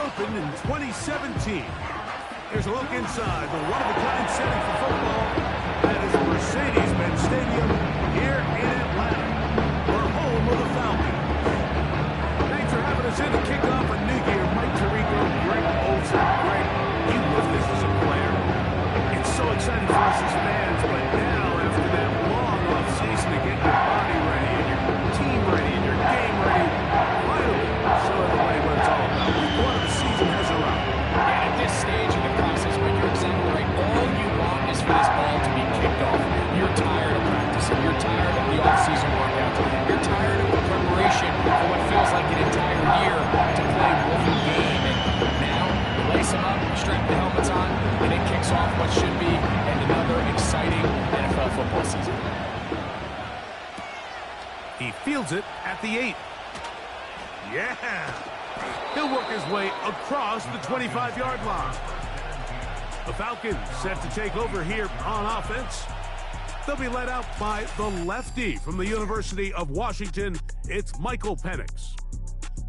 opened in 2017. Here's a look inside the one-of-a-kind setting for football. That is Mercedes-Benz Stadium here in Atlanta, the home of the Falcons. Thanks for having us in to kick off a new year. Mike Tirico, Greg Olsen. Greg, you lived this as a player. It's so exciting for us as fans, but now, after that long off-season to get your body ready and your team ready and your game ready, finally, show everybody what it's all about. Week one of the season has arrived. And at this stage in the process, when you're exactly right, all you want is for this ball to be kicked off. You're tired of practicing. You're tired of the off-season workouts. You're tired of the preparation for what feels like an entire year to play one game. And now, you lace them up, strap the helmets on, and it kicks off what should be another exciting NFL football season. He fields it at the 8. Yeah! He'll work his way across the 25-yard line. The Falcons set to take over here on offense. They'll be led out by the lefty from the University of Washington. It's Michael Penix.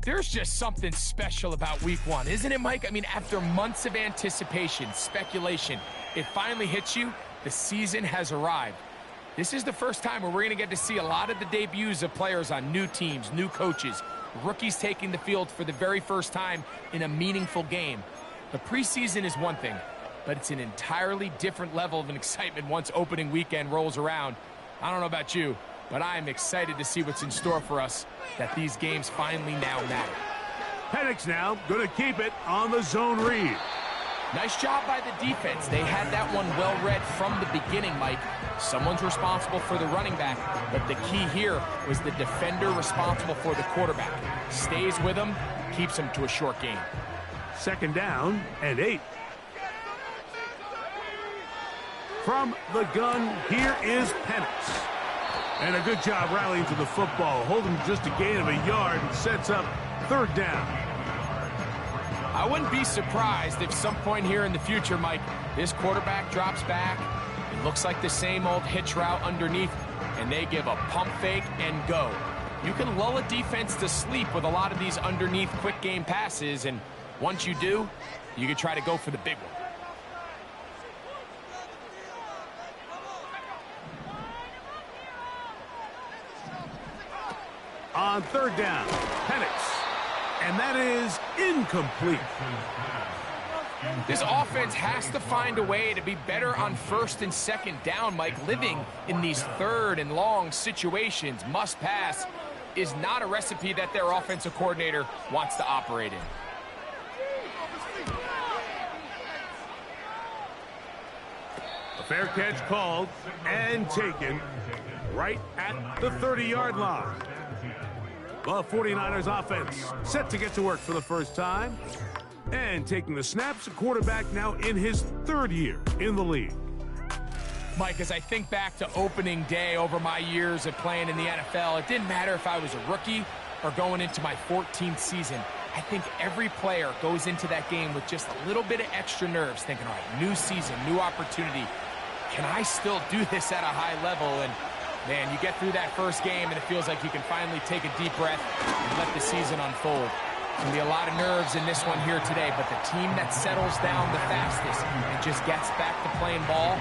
There's just something special about week one, isn't it, Mike? I mean, after months of anticipation, speculation, it finally hits you. The season has arrived. This is the first time where we're going to get to see a lot of the debuts of players on new teams, new coaches, rookies taking the field for the very first time in a meaningful game. The preseason is one thing, but it's an entirely different level of an excitement once opening weekend rolls around. I don't know about you, but I am excited to see what's in store for us, that these games finally now matter. Penix now going to keep it on the zone read. Nice job by the defense. They had that one well read from the beginning, Mike. Someone's responsible for the running back, but the key here was the defender responsible for the quarterback. Stays with him, keeps him to a short game. Second down and 8. From the gun, here is Penix. And a good job rallying to the football, holding just a gain of a yard and sets up third down. I wouldn't be surprised if some point here in the future, Mike, this quarterback drops back. It looks like the same old hitch route underneath, and they give a pump fake and go. You can lull a defense to sleep with a lot of these underneath quick game passes, and once you do, you can try to go for the big one. On third down, Penix. And that is incomplete. This offense has to find a way to be better on first and second down, Mike. Living in these third and long situations, must pass, is not a recipe that their offensive coordinator wants to operate in. A fair catch called and taken right at the 30-yard line. The 49ers offense set to get to work for the first time. And taking the snaps, a quarterback now in his third year in the league. Mike, as I think back to opening day over my years of playing in the NFL, it didn't matter if I was a rookie or going into my 14th season. I think every player goes into that game with just a little bit of extra nerves, thinking, all right, new season, new opportunity. Can I still do this at a high level? And man, you get through that first game and it feels like you can finally take a deep breath and let the season unfold. There's going to be a lot of nerves in this one here today, but the team that settles down the fastest and just gets back to playing ball,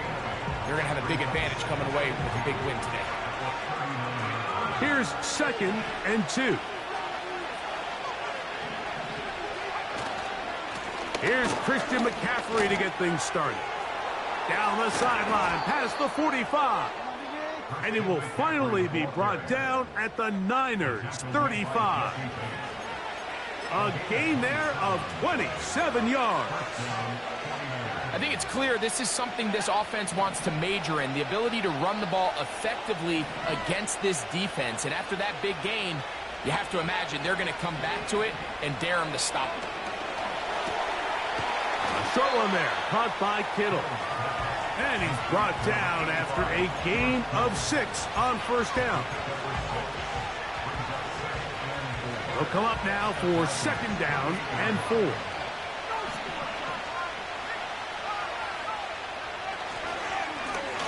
they're going to have a big advantage coming away with a big win today. Here's 2nd and 2. Here's Christian McCaffrey to get things started. Down the sideline, past the 45. And it will finally be brought down at the Niners' 35. A gain there of 27 yards. I think it's clear this is something this offense wants to major in, the ability to run the ball effectively against this defense. And after that big gain, you have to imagine they're going to come back to it and dare them to stop it. A short one there, caught by Kittle. And he's brought down after a gain of 6 on first down. They'll come up now for 2nd down and 4.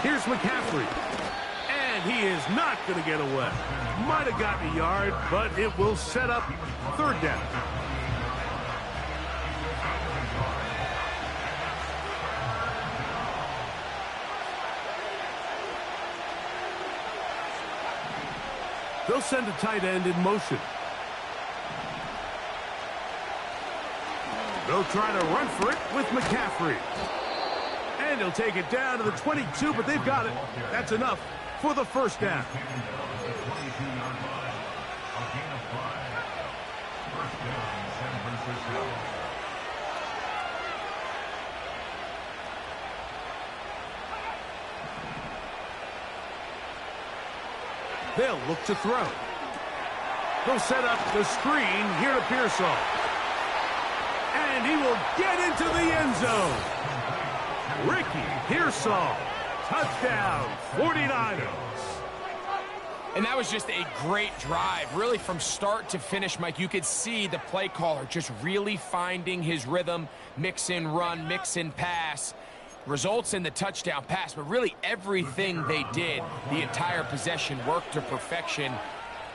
Here's McCaffrey. And he is not going to get away. Might have gotten a yard, but it will set up 3rd down. They'll send a tight end in motion. They'll try to run for it with McCaffrey. And he'll take it down to the 22, but they've got it. That's enough for the first down. They'll look to throw. They'll set up the screen here to Pearsall. And he will get into the end zone. Ricky Pearsall, touchdown, 49ers. And that was just a great drive, really from start to finish, Mike. You could see the play caller just really finding his rhythm, mix in run, mix in pass. Results in the touchdown pass, but really everything they did, the entire possession, worked to perfection.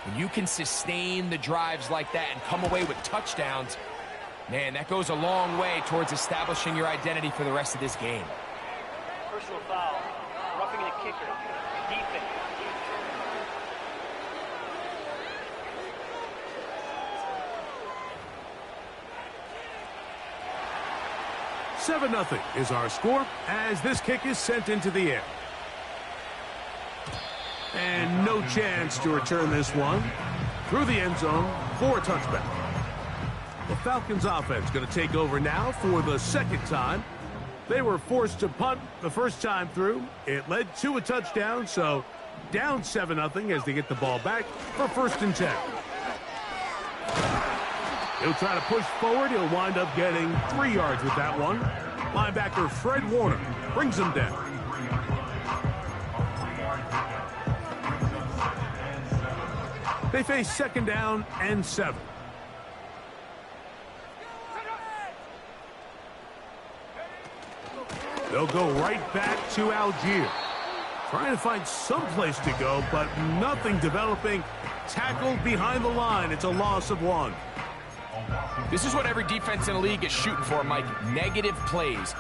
When you can sustain the drives like that and come away with touchdowns, man, that goes a long way towards establishing your identity for the rest of this game. Personal foul, roughing the kicker, defense. 7-0 is our score as this kick is sent into the air. And no chance to return this one through the end zone for a touchback. The Falcons offense going to take over now for the second time. They were forced to punt the first time through. It led to a touchdown, so down 7-0 as they get the ball back for 1st and 10. He'll try to push forward. He'll wind up getting 3 yards with that one. Linebacker Fred Warner brings him down. They face 2nd down and 7. They'll go right back to Algier. Trying to find some place to go, but nothing developing. Tackled behind the line. It's a loss of 1. This is what every defense in the league is shooting for, Mike. Negative plays.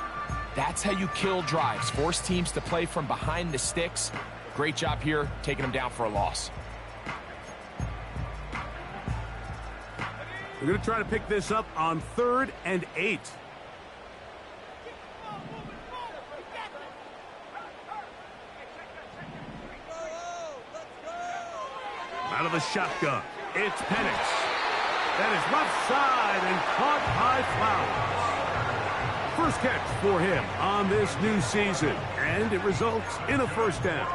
That's how you kill drives. Force teams to play from behind the sticks. Great job here, taking them down for a loss. We're going to try to pick this up on 3rd and 8. Out of the shotgun, it's Penix. That is left side and caught by Flowers. First catch for him on this new season, and it results in a 1st down.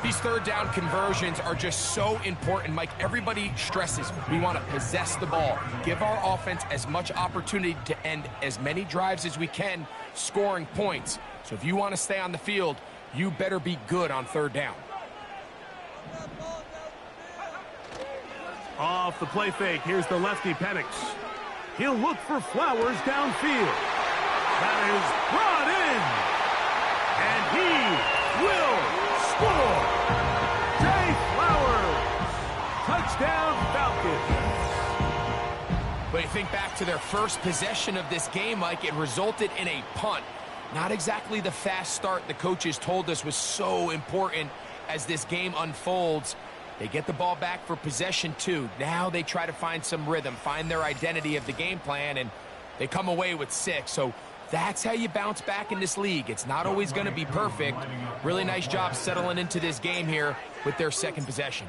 These 3rd down conversions are just so important, Mike. Everybody stresses we want to possess the ball, give our offense as much opportunity to end as many drives as we can, scoring points. So if you want to stay on the field, you better be good on 3rd down. Off the play fake, here's the lefty Penix. He'll look for Flowers downfield. That is brought in. And he will score. Jay Flowers. Touchdown Falcons. But you think back to their first possession of this game, Mike, it resulted in a punt. Not exactly the fast start the coaches told us was so important as this game unfolds. They get the ball back for possession 2. Now they try to find some rhythm, find their identity of the game plan, and they come away with 6. So that's how you bounce back in this league. It's not always going to be perfect. Really nice job settling into this game here with their 2nd possession.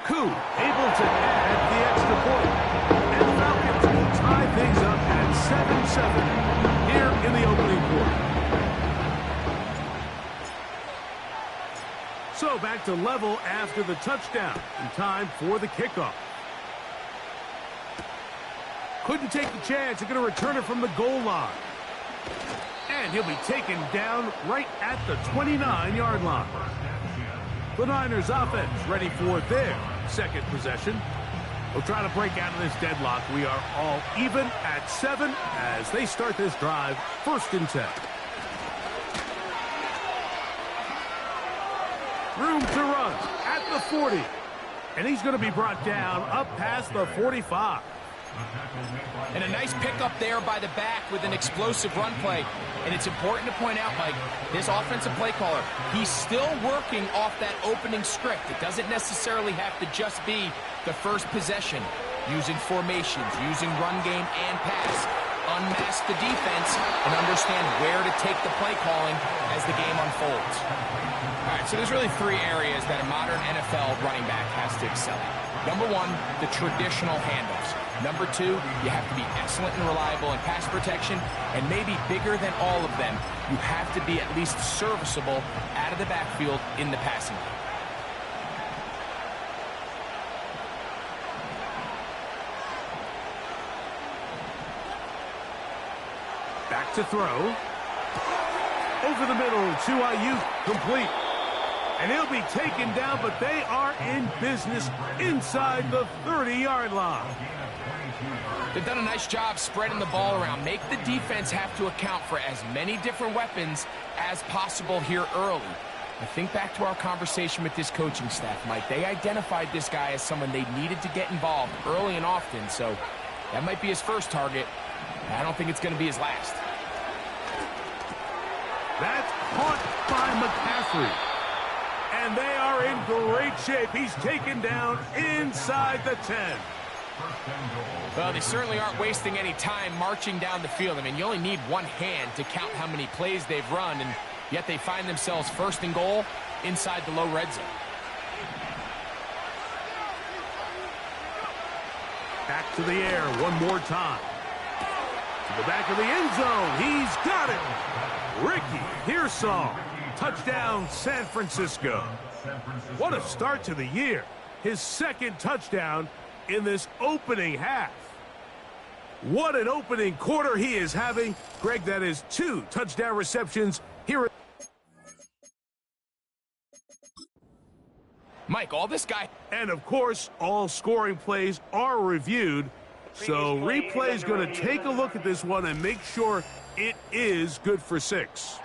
Koo able to add the extra point. And the Falcons will tie things up at 7-7 here in the opening quarter. So back to level after the touchdown. In time for the kickoff. Couldn't take the chance. They're going to return it from the goal line. And he'll be taken down right at the 29-yard line. The Niners offense ready for their 2nd possession. We'll try to break out of this deadlock. We are all even at 7 as they start this drive. 1st and 10. Room to run at the 40. And he's going to be brought down up past the 45. And a nice pickup there by the back with an explosive run play. And it's important to point out, Mike, this offensive play caller, he's still working off that opening script. It doesn't necessarily have to just be the first possession. Using formations, using run game and pass. Unmask the defense and understand where to take the play calling as the game unfolds. All right, so there's really three areas that a modern NFL running back has to excel at. Number one, the traditional handoffs. Number two, you have to be excellent and reliable in pass protection, and maybe bigger than all of them, you have to be at least serviceable out of the backfield in the passing game. Back to throw. Over the middle to Ayuk, complete. And he'll be taken down, but they are in business inside the 30-yard line. They've done a nice job spreading the ball around. Make the defense have to account for as many different weapons as possible here early. I think back to our conversation with this coaching staff, Mike. They identified this guy as someone they needed to get involved early and often, so that might be his first target. I don't think it's going to be his last. That's caught by McCaffrey. And they are in great shape. He's taken down inside the 10. Well, they certainly aren't wasting any time marching down the field. I mean, you only need one hand to count how many plays they've run, and yet they find themselves first and goal inside the low red zone. Back to the air one more time. To the back of the end zone. He's got it. Ricky Pearsall. Touchdown, San Francisco. What a start to the year. His second touchdown in this opening half. What an opening quarter he is having. Greg, that is 2 touchdown receptions here. Mike, all this guy... And, of course, all scoring plays are reviewed. So replay is going to take a look at this one and make sure it is good for 6.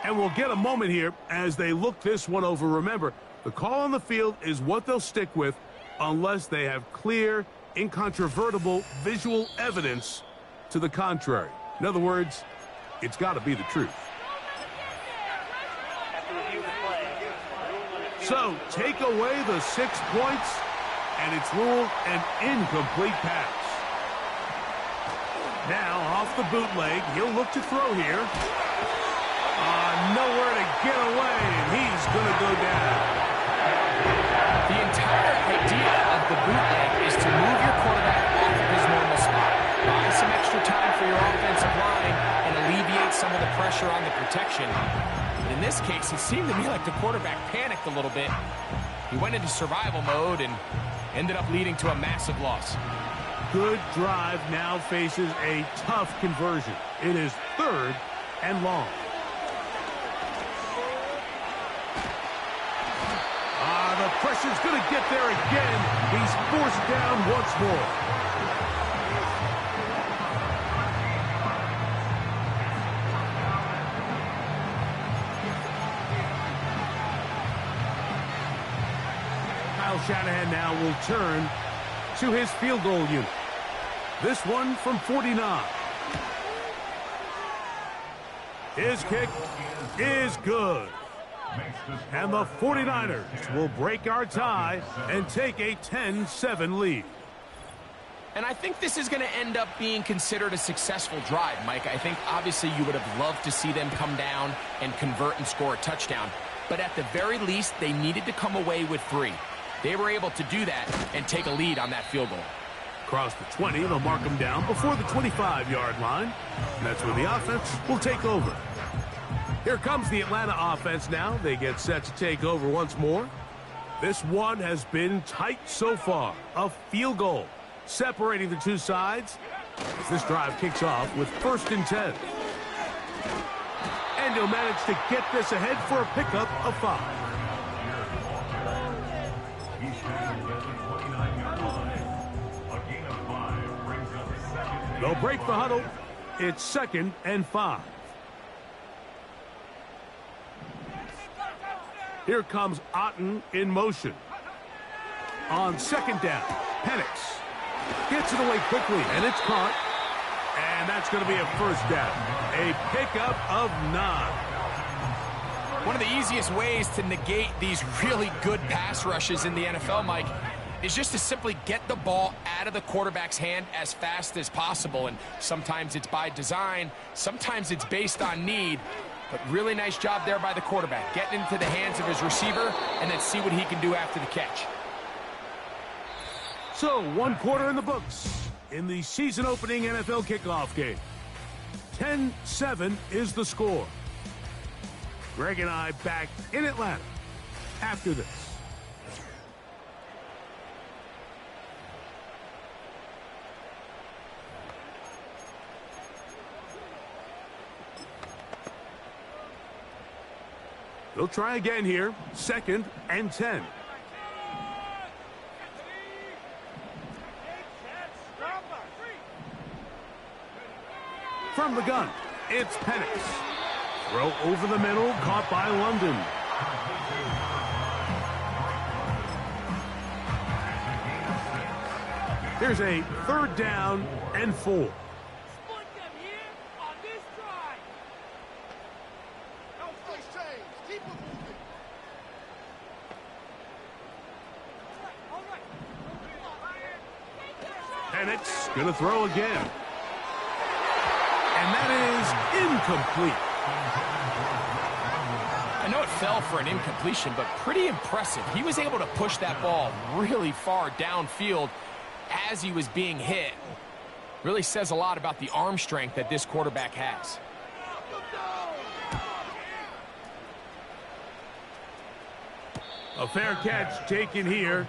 And we'll get a moment here as they look this one over. Remember, the call on the field is what they'll stick with unless they have clear, incontrovertible visual evidence to the contrary. In other words, it's got to be the truth. So, take away the 6 points, and it's ruled an incomplete pass. Now, off the bootleg, he'll look to throw here. Nowhere to get away, and he's going to go down. The entire idea of the bootleg is to move your quarterback off of his normal spot. Buy some extra time for your offensive line and alleviate some of the pressure on the protection. But in this case, it seemed to me like the quarterback panicked a little bit. He went into survival mode and ended up leading to a massive loss. Good drive now faces a tough conversion. It is 3rd and long. The pressure's going to get there again. He's forced down once more. Kyle Shanahan now will turn to his field goal unit. This one from 49. His kick is good. And the 49ers will break our tie and take a 10-7 lead. And I think this is going to end up being considered a successful drive, Mike. I think obviously you would have loved to see them come down and convert and score a touchdown. But at the very least, they needed to come away with 3. They were able to do that and take a lead on that field goal. Across the 20, they'll mark them down before the 25-yard line. And that's where the offense will take over. Here comes the Atlanta offense now. They get set to take over once more. This one has been tight so far. A field goal separating the two sides as this drive kicks off with 1st and 10. And he'll manage to get this ahead for a pickup of 5. They'll break the huddle. It's 2nd and 5. Here comes Otten in motion. On 2nd down, Penix. Gets it away quickly, and it's caught. And that's going to be a first down. A pickup of 9. One of the easiest ways to negate these really good pass rushes in the NFL, Mike, is just to simply get the ball out of the quarterback's hand as fast as possible. And sometimes it's by design, sometimes it's based on need. But really nice job there by the quarterback, getting into the hands of his receiver and then see what he can do after the catch. So, 1 quarter in the books in the season-opening NFL kickoff game. 10-7 is the score. Greg and I back in Atlanta after this. They'll try again here. 2nd and 10. From the gun, it's Penix. Throw over the middle, caught by London. Here's a 3rd down and 4. Penix gonna throw again. And that is incomplete. I know it fell for an incompletion, but pretty impressive. He was able to push that ball really far downfield as he was being hit. Really says a lot about the arm strength that this quarterback has. A fair catch taken here,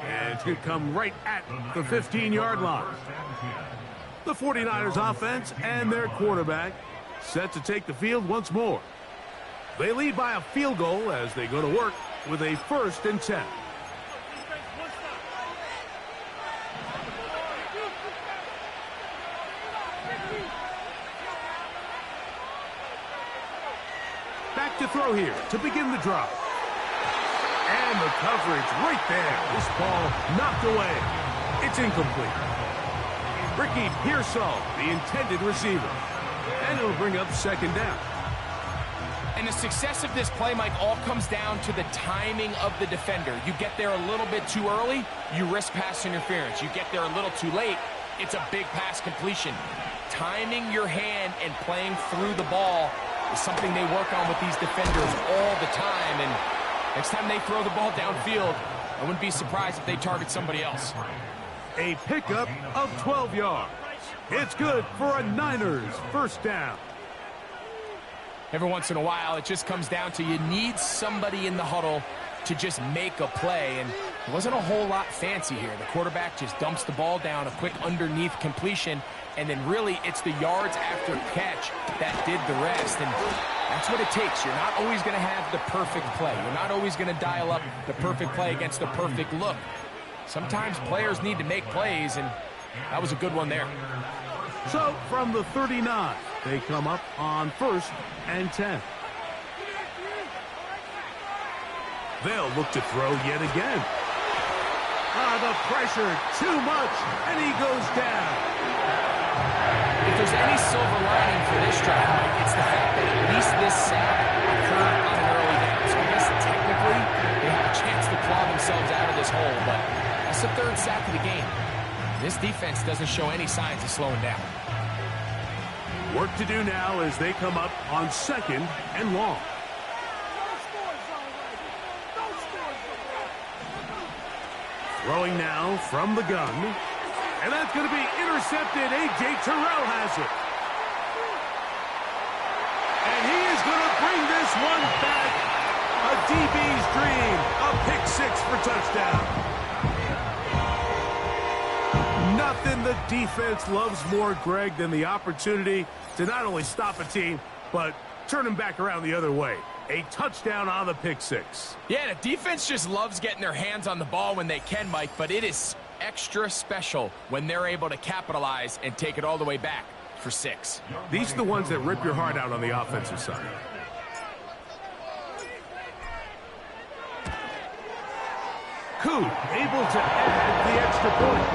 and it's going to come right at the 15-yard line. The 49ers offense and their quarterback set to take the field once more. They lead by a field goal as they go to work with a 1st and 10. Back to throw here to begin the drive. And the coverage right there. This ball knocked away. It's incomplete. Ricky Pearsall, the intended receiver. And it'll bring up 2nd down. And the success of this play, Mike, all comes down to the timing of the defender. You get there a little bit too early, you risk pass interference. You get there a little too late, it's a big pass completion. Timing your hand and playing through the ball is something they work on with these defenders all the time. And next time they throw the ball downfield, I wouldn't be surprised if they target somebody else. A pickup of 12 yards. It's good for a Niners 1st down. Every once in a while, it just comes down to you need somebody in the huddle to just make a play. And it wasn't a whole lot fancy here. The quarterback just dumps the ball down, a quick underneath completion, and then really it's the yards after catch that did the rest. And that's what it takes. You're not always going to have the perfect play. You're not always going to dial up the perfect play against the perfect look. Sometimes players need to make plays, and that was a good one there. So from the 39, they come up on 1st and 10. They'll look to throw yet again. The pressure, too much, and he goes down. If there's any silver lining for this drive, it's the fact that at least this sack occurred on an early down. So I guess technically they have a chance to claw themselves out of this hole, but that's the 3rd sack of the game. This defense doesn't show any signs of slowing down. Work to do now as they come up on 2nd and long. Throwing now from the gun. And that's going to be intercepted. A.J. Terrell has it. And he is going to bring this one back. A DB's dream. A pick 6 for touchdown. Nothing the defense loves more, Greg, than the opportunity to not only stop a team, but turn them back around the other way. A touchdown on the pick 6. Yeah, the defense just loves getting their hands on the ball when they can, Mike, but it is extra special when they're able to capitalize and take it all the way back for 6. These are the ones that rip your heart out on the offensive side. Koo able to add the extra point.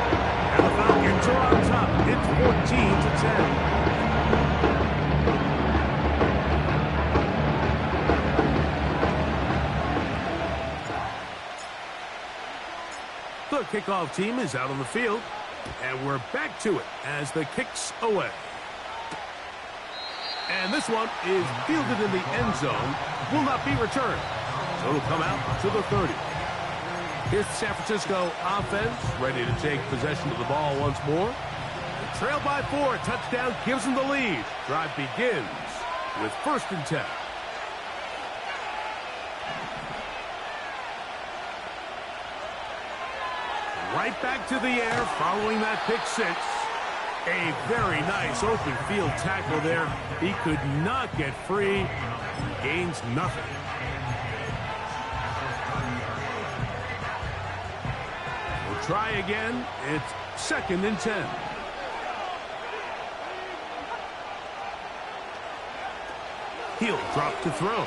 And the Falcons It's 14-10. The kickoff team is out on the field, and we're back to it as the kick's away. And this one is fielded in the end zone, will not be returned. So it'll come out to the 30. Here's the San Francisco offense, ready to take possession of the ball once more. They trail by 4, touchdown gives them the lead. Drive begins with 1st and 10. Right back to the air following that pick 6. A very nice open field tackle there. He could not get free. Gains nothing. We'll try again. It's 2nd and 10. He'll drop to throw.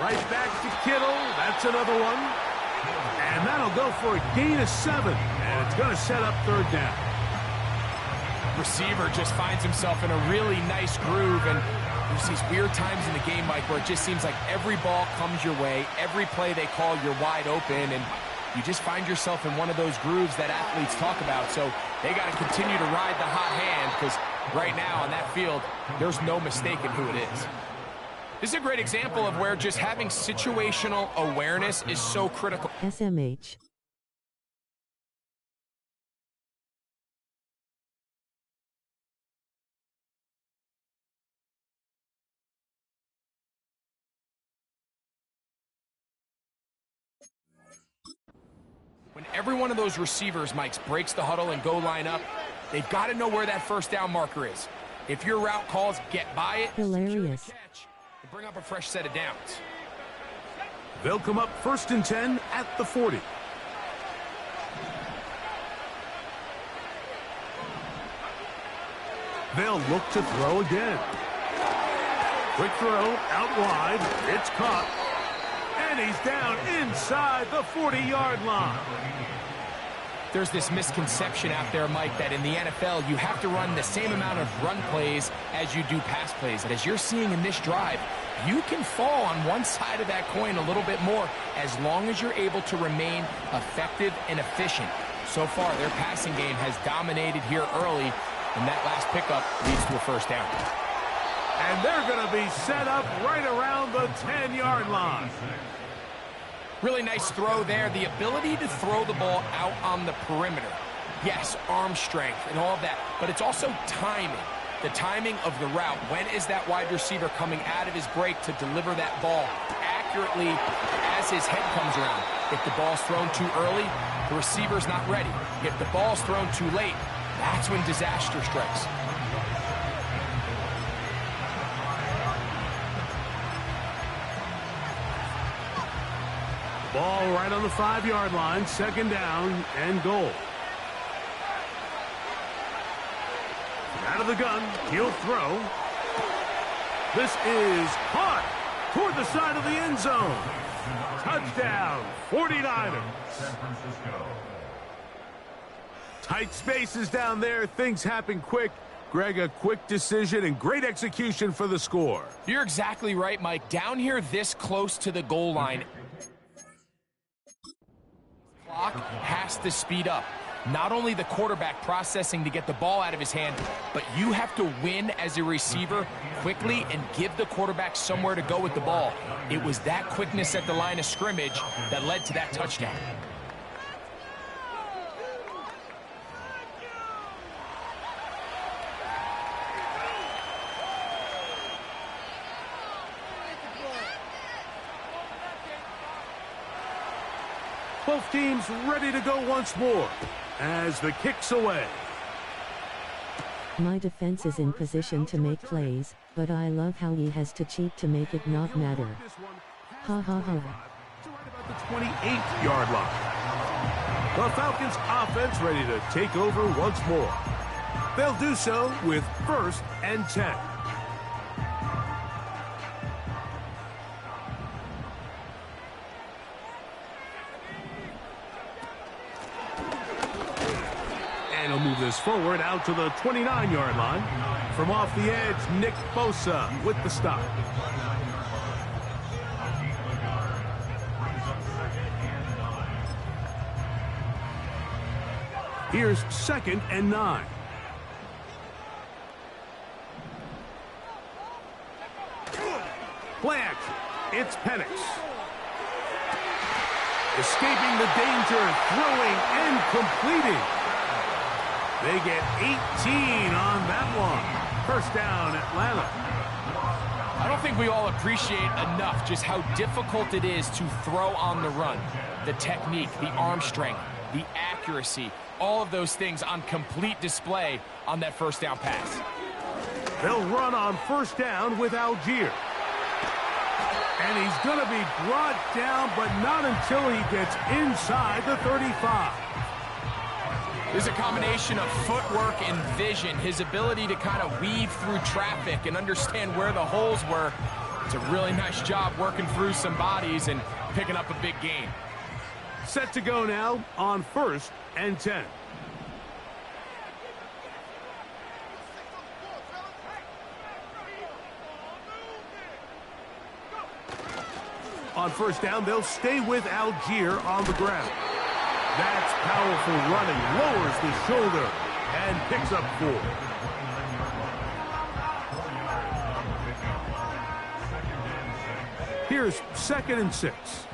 Right back to Kittle. That's another one. And that'll go for a gain of 7. And it's going to set up 3rd down. Receiver just finds himself in a really nice groove, and there's these weird times in the game, Mike, where it just seems like every ball comes your way, every play they call, you're wide open, and you just find yourself in one of those grooves that athletes talk about. So they got to continue to ride the hot hand, because right now on that field, there's no mistaking who it is. This is a great example of where just having situational awareness is so critical. SMH. When every one of those receivers, Mike, breaks the huddle and go line up, they've got to know where that 1st down marker is. If your route calls, get by it. Hilarious. Catch, and bring up a fresh set of downs. They'll come up 1st and 10 at the 40. They'll look to throw again. Quick throw out wide. It's caught. And he's down inside the 40-yard line. There's this misconception out there, Mike, that in the NFL you have to run the same amount of run plays as you do pass plays. And as you're seeing in this drive, you can fall on one side of that coin a little bit more as long as you're able to remain effective and efficient. So far, their passing game has dominated here early, and that last pickup leads to a 1st down. And they're going to be set up right around the 10-yard line. Really nice throw there. The ability to throw the ball out on the perimeter. Yes, arm strength and all of that, but it's also timing. The timing of the route. When is that wide receiver coming out of his break to deliver that ball accurately as his head comes around? If the ball's thrown too early, the receiver's not ready. If the ball's thrown too late, that's when disaster strikes. Ball right on the 5-yard line, 2nd down and goal. Out of the gun, he'll throw. This is caught toward the side of the end zone. Touchdown, 49ers. San Francisco. Tight spaces down there, things happen quick. Greg, a quick decision and great execution for the score. You're exactly right, Mike. Down here this close to the goal line, clock has to speed up. Not only the quarterback processing to get the ball out of his hand, but you have to win as a receiver quickly and give the quarterback somewhere to go with the ball. It was that quickness at the line of scrimmage that led to that touchdown. Both teams ready to go once more as the kick's away. My defense is in position to make plays, but I love how he has to cheat to make it not matter. Ha ha ha. Right about the 28-yard line. The Falcons offense ready to take over once more. They'll do so with 1st and 10. And he'll move this forward out to the 29-yard line. From off the edge, Nick Bosa with the stop. Here's 2nd and 9. Play action. It's Penix. Escaping the danger, throwing and completing. They get 18 on that one. First down, Atlanta. I don't think we all appreciate enough just how difficult it is to throw on the run. The technique, the arm strength, the accuracy, all of those things on complete display on that first down pass. They'll run on first down with Algier. And he's going to be brought down, but not until he gets inside the 35. There's a combination of footwork and vision, his ability to kind of weave through traffic and understand where the holes were. It's a really nice job working through some bodies and picking up a big gain. Set to go now on 1st and 10. On first down, they'll stay with Algier on the ground. That's powerful running, lowers the shoulder, and picks up 4. Here's 2nd and 6.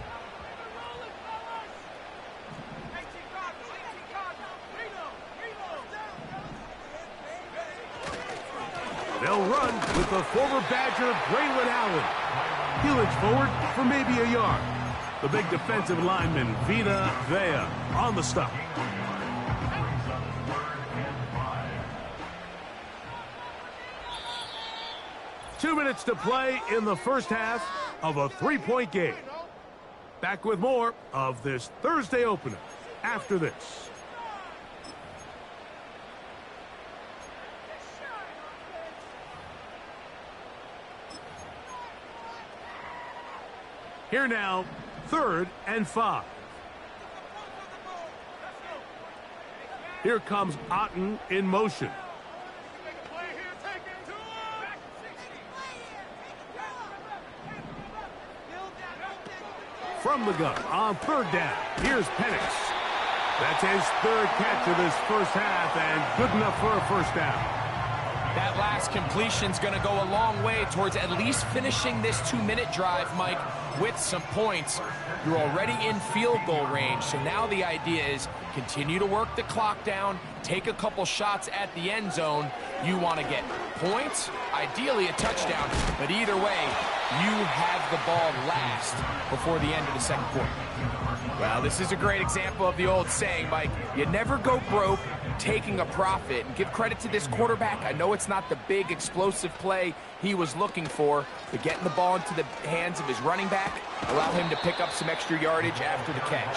They'll run with the former Badger, Braylon Allen. He looks forward for maybe a yard. The big defensive lineman, Vita Vea, on the stop. Two minutes to play in the first half of a 3-point game. Back with more of this Thursday opener after this. Here now, 3rd and 5. Here comes Otten in motion. From the gun on 3rd down, here's Penix. That's his 3rd catch of this first half and good enough for a first down. That last completion's going to go a long way towards at least finishing this 2-minute drive, Mike, with some points. You're already in field goal range, so now the idea is continue to work the clock down, take a couple shots at the end zone. You want to get points, ideally a touchdown, but either way, you have the ball last before the end of the second quarter. Well, this is a great example of the old saying, Mike, you never go broke taking a profit. And give credit to this quarterback. I know it's not the big explosive play he was looking for, but getting the ball into the hands of his running back allow him to pick up some extra yardage after the catch.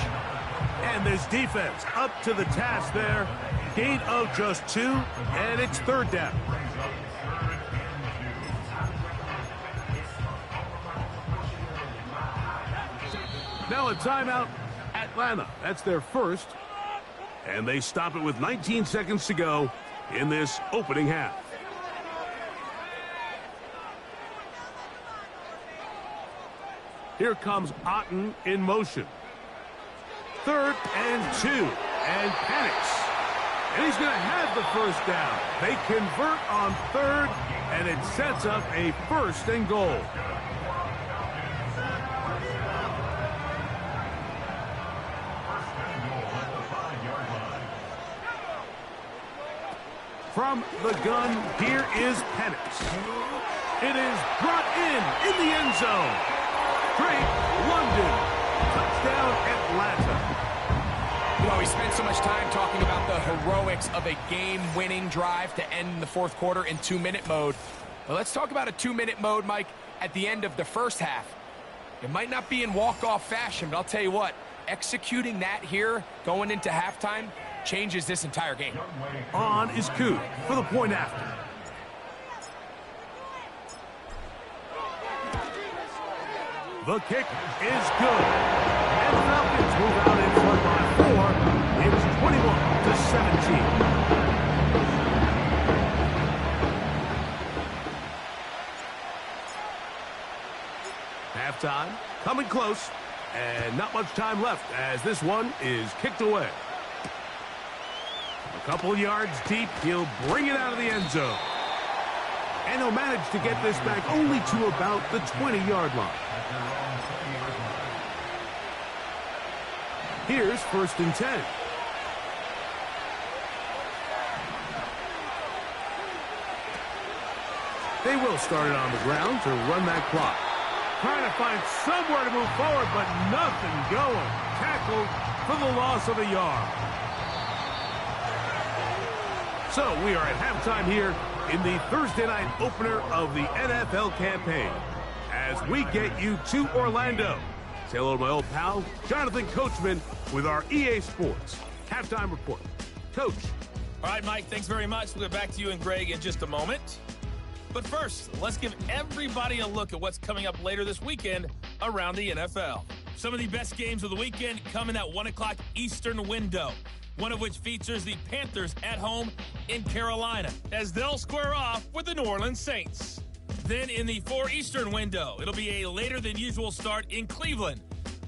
And this defense up to the task there. Gain of just 2, and it's 3rd down. Now a timeout. Atlanta, that's their first. And they stop it with 19 seconds to go in this opening half. Here comes Otten in motion. 3rd and 2. And Penix. And he's going to have the first down. They convert on 3rd, and it sets up a 1st and goal. From the gun, here is Penix. It is brought in the end zone. Drake London. Touchdown, Atlanta. You know, we spent so much time talking about the heroics of a game-winning drive to end the fourth quarter in 2-minute mode. But let's talk about a 2-minute mode, Mike, at the end of the first half. It might not be in walk-off fashion, but I'll tell you what, executing that here, going into halftime, changes this entire game. On is Koo for the point after. The kick is good. And the Falcons move out in front by 4. It's 21-17. halftime, coming close, and not much time left as this one is kicked away. A couple yards deep, he'll bring it out of the end zone. And he'll manage to get this back only to about the 20-yard line. Here's 1st and 10. They will start it on the ground to run that clock. Trying to find somewhere to move forward, but nothing going. Tackled for the loss of a yard. So we are at halftime here in the Thursday night opener of the NFL campaign as we get you to Orlando. Say hello to my old pal, Jonathan Coachman, with our EA Sports halftime report. Coach. All right, Mike, thanks very much. We'll get back to you and Greg in just a moment. But first, let's give everybody a look at what's coming up later this weekend around the NFL. Some of the best games of the weekend come in that 1 o'clock Eastern window, one of which features the Panthers at home in Carolina, as they'll square off with the New Orleans Saints. Then in the 4 Eastern window, it'll be a later than usual start in Cleveland,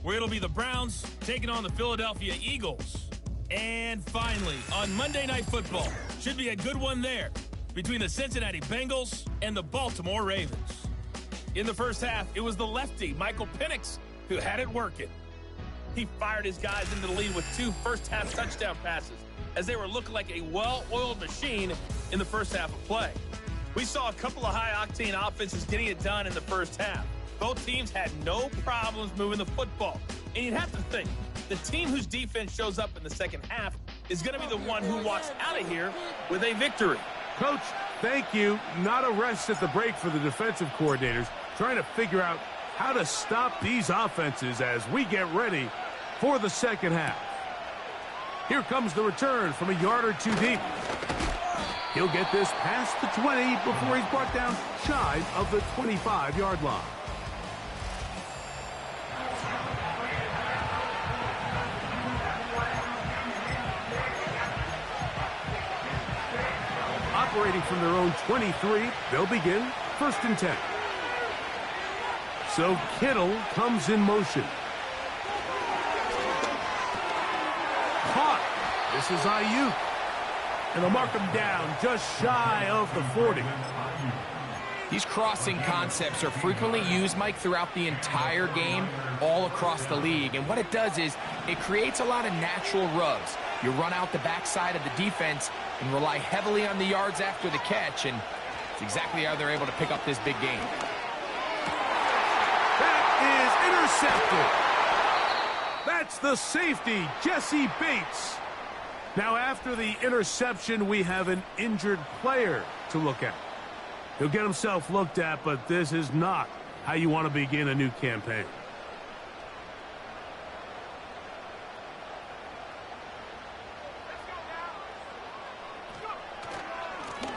where it'll be the Browns taking on the Philadelphia Eagles. And finally, on Monday Night Football, should be a good one there, between the Cincinnati Bengals and the Baltimore Ravens. In the first half, it was the lefty, Michael Penix, who had it working. He fired his guys into the lead with 2 first-half touchdown passes, as they were looking like a well-oiled machine in the first half of play. We saw a couple of high-octane offenses getting it done in the first half. Both teams had no problems moving the football. And you'd have to think, the team whose defense shows up in the second half is going to be the one who walks out of here with a victory. Coach, thank you. Not a rest at the break for the defensive coordinators, trying to figure out how to stop these offenses as we get ready for the second half. Here comes the return from a yard or 2 deep. He'll get this past the 20 before he's brought down shy of the 25-yard line. Operating from their own 23, they'll begin 1st and 10. So Kittle comes in motion. Caught. This is Ayuk. And they'll mark him down just shy of the 40. These crossing concepts are frequently used, Mike, throughout the entire game, all across the league. And what it does is it creates a lot of natural rubs. You run out the backside of the defense and rely heavily on the yards after the catch, and it's exactly how they're able to pick up this big game. That is intercepted. That's the safety, Jesse Bates. Now, after the interception, we have an injured player to look at. He'll get himself looked at, but this is not how you want to begin a new campaign.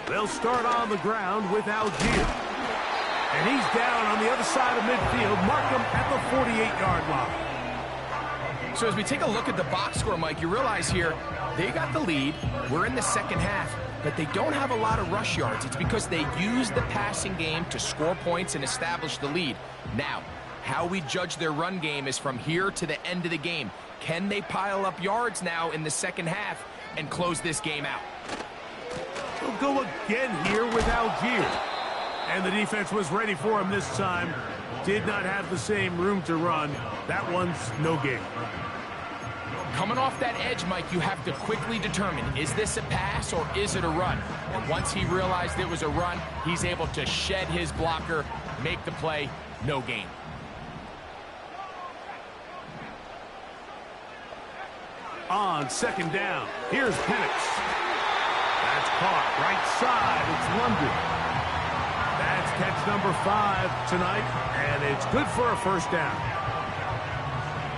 They'll start on the ground with Algier. And he's down on the other side of midfield. Mark him at the 48-yard line. So as we take a look at the box score, Mike, you realize here they got the lead. We're in the second half, but they don't have a lot of rush yards. It's because they use the passing game to score points and establish the lead. Now, how we judge their run game is from here to the end of the game. Can they pile up yards now in the second half and close this game out? He'll go again here with Algier. And the defense was ready for him this time. Did not have the same room to run. That one's no gain. Coming off that edge, Mike, you have to quickly determine, is this a pass or is it a run? And once he realized it was a run, he's able to shed his blocker, make the play, no gain. On second down, here's Penix. That's caught right side. It's London. That's catch number 5 tonight, and it's good for a first down.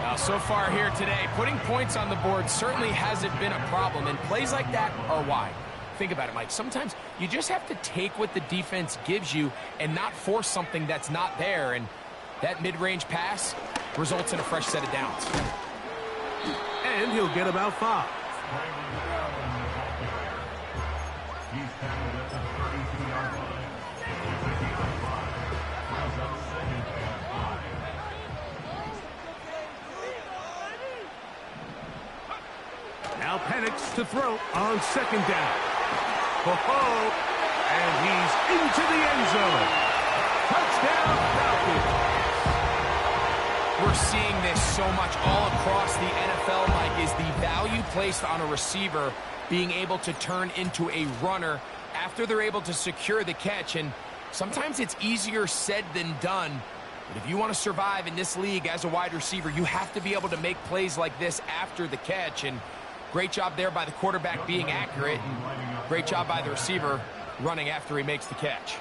Now, so far here today, putting points on the board certainly hasn't been a problem, and plays like that are why. Think about it, Mike. Sometimes you just have to take what the defense gives you and not force something that's not there, and that mid-range pass results in a fresh set of downs. And he'll get about 5. Penix to throw on second down. Ho-ho! And he's into the end zone. Touchdown, Falcons. We're seeing this so much all across the NFL, Mike, is the value placed on a receiver being able to turn into a runner after they're able to secure the catch. And sometimes it's easier said than done. But if you want to survive in this league as a wide receiver, you have to be able to make plays like this after the catch. And great job there by the quarterback being accurate. And great job by the receiver running after he makes the catch.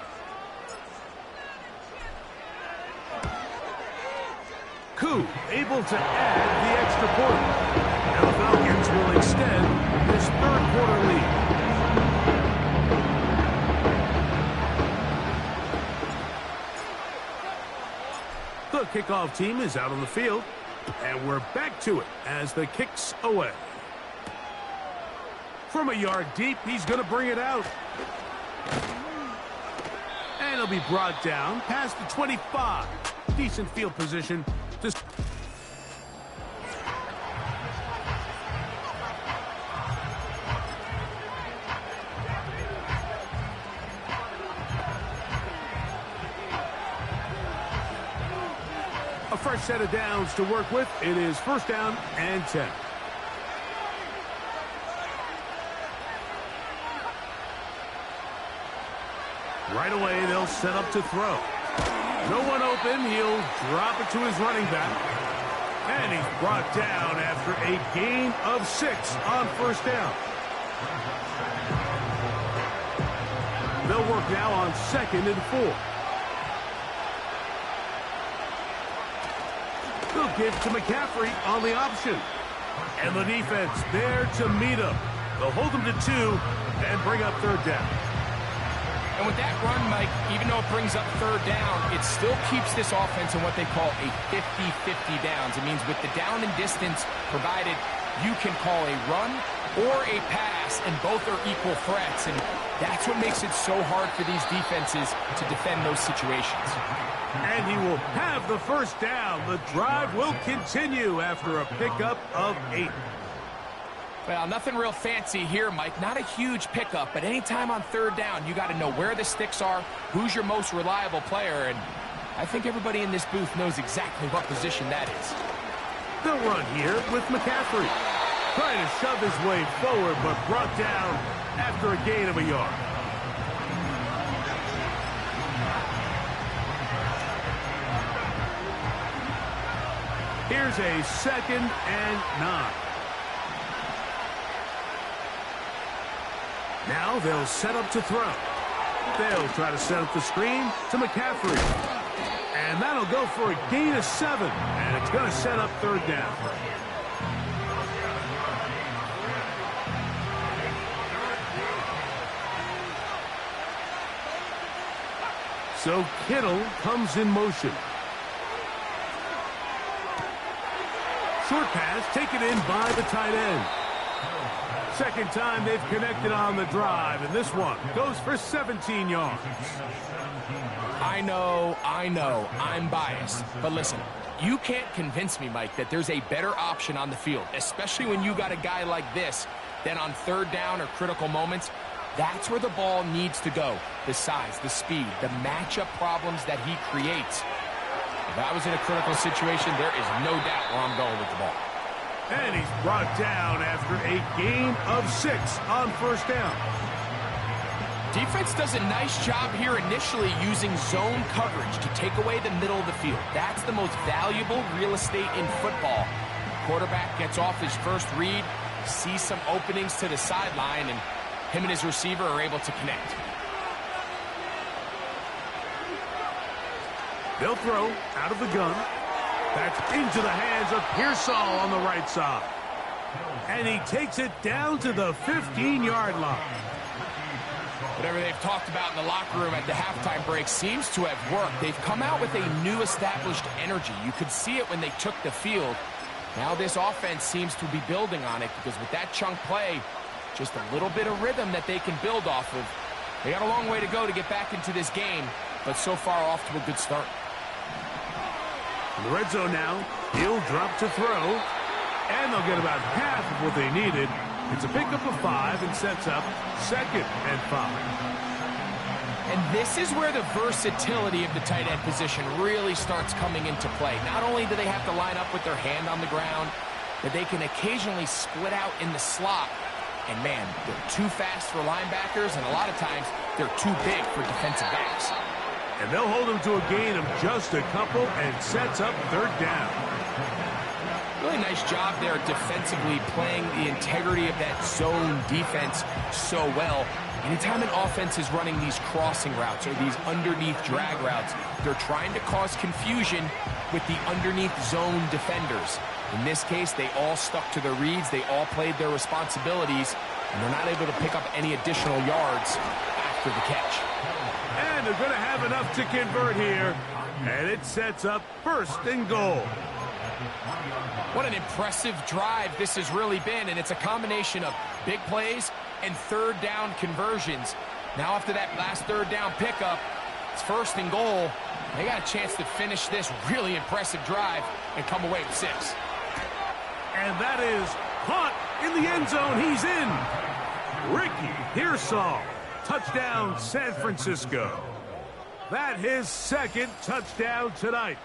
Koo able to add the extra point. Now the Falcons will extend this third quarter lead. The kickoff team is out on the field, and we're back to it as the kick's away. From a yard deep, he's going to bring it out. And he'll be brought down past the 25. Decent field position. A fresh set of downs to work with. It is first down and 10. Right away, they'll set up to throw. No one open. He'll drop it to his running back. And he's brought down after a gain of 6 on first down. They'll work now on 2nd and 4. They'll give to McCaffrey on the option. And the defense there to meet him. They'll hold him to 2 and bring up third down. And with that run, Mike, even though it brings up third down, it still keeps this offense in what they call a 50-50 downs. It means with the down and distance provided, you can call a run or a pass, and both are equal threats. And that's what makes it so hard for these defenses to defend those situations. And he will have the first down. The drive will continue after a pickup of 8. Well, nothing real fancy here, Mike. Not a huge pickup, but anytime on third down, you got to know where the sticks are, who's your most reliable player, and I think everybody in this booth knows exactly what position that is. They'll run here with McCaffrey. Trying to shove his way forward, but brought down after a gain of a yard. Here's a 2nd and 9. Now they'll set up to throw. They'll try to set up the screen to McCaffrey. And that'll go for a gain of 7. And it's going to set up third down. So Kittle comes in motion. Short pass taken in by the tight end. Second time they've connected on the drive, and this one goes for 17 yards. I know, I'm biased. But listen, you can't convince me, Mike, that there's a better option on the field, especially when you got a guy like this, than on third down or critical moments. That's where the ball needs to go. The size, the speed, the matchup problems that he creates. If I was in a critical situation, there is no doubt where I'm going with the ball. And he's brought down after a gain of 6 on first down. Defense does a nice job here initially using zone coverage to take away the middle of the field. That's the most valuable real estate in football. Quarterback gets off his first read, sees some openings to the sideline, and him and his receiver are able to connect. They'll throw out of the gun. That's into the hands of Pearsall on the right side. And he takes it down to the 15-yard line. Whatever they've talked about in the locker room at the halftime break seems to have worked. They've come out with a new established energy. You could see it when they took the field. Now this offense seems to be building on it because with that chunk play, just a little bit of rhythm that they can build off of. They got a long way to go to get back into this game, but so far off to a good start. In the red zone now, he'll drop to throw, and they'll get about half of what they needed It's a pickup of 5 and sets up 2nd and 5. And this is where the versatility of the tight end position really starts coming into play. Not only do they have to line up with their hand on the ground, but they can occasionally split out in the slot. And man, they're too fast for linebackers, and a lot of times they're too big for defensive backs. And they'll hold him to a gain of just a couple and sets up 3rd down. Really nice job there defensively, playing the integrity of that zone defense so well. Anytime an offense is running these crossing routes or these underneath drag routes, they're trying to cause confusion with the underneath zone defenders. In this case, they all stuck to their reads, they all played their responsibilities, and they're not able to pick up any additional yards after the catch. And they're going to have enough to convert here, and it sets up 1st and goal. What an impressive drive this has really been, and it's a combination of big plays and 3rd down conversions. Now after that last 3rd down pickup, it's 1st and goal. They got a chance to finish this really impressive drive and come away with 6. And that is caught in the end zone. He's in. Ricky Pearsall. Touchdown, San Francisco. That his 2nd touchdown tonight.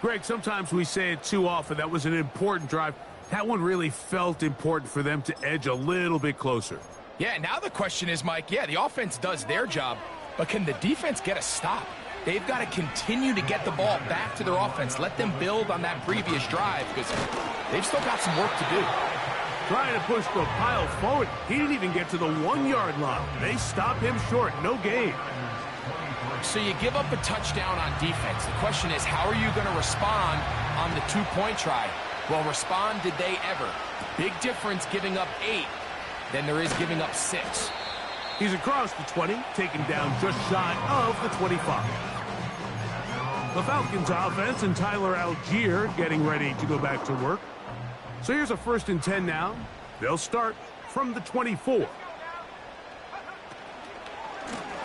Greg, sometimes we say it too often. That was an important drive. That one really felt important for them to edge a little bit closer. Yeah, now the question is, Mike, the offense does their job, but can the defense get a stop? They've got to continue to get the ball back to their offense. Let them build on that previous drive because they've still got some work to do. Trying to push the pile forward. He didn't even get to the 1-yard line. They stop him short. No gain. So you give up a touchdown on defense. The question is, how are you going to respond on the 2-point try? Well, respond did they ever? Big difference giving up 8 than there is giving up 6. He's across the 20, taken down just shy of the 25. The Falcons offense and Tyler Algier getting ready to go back to work. So here's a 1st and 10 now. They'll start from the 24.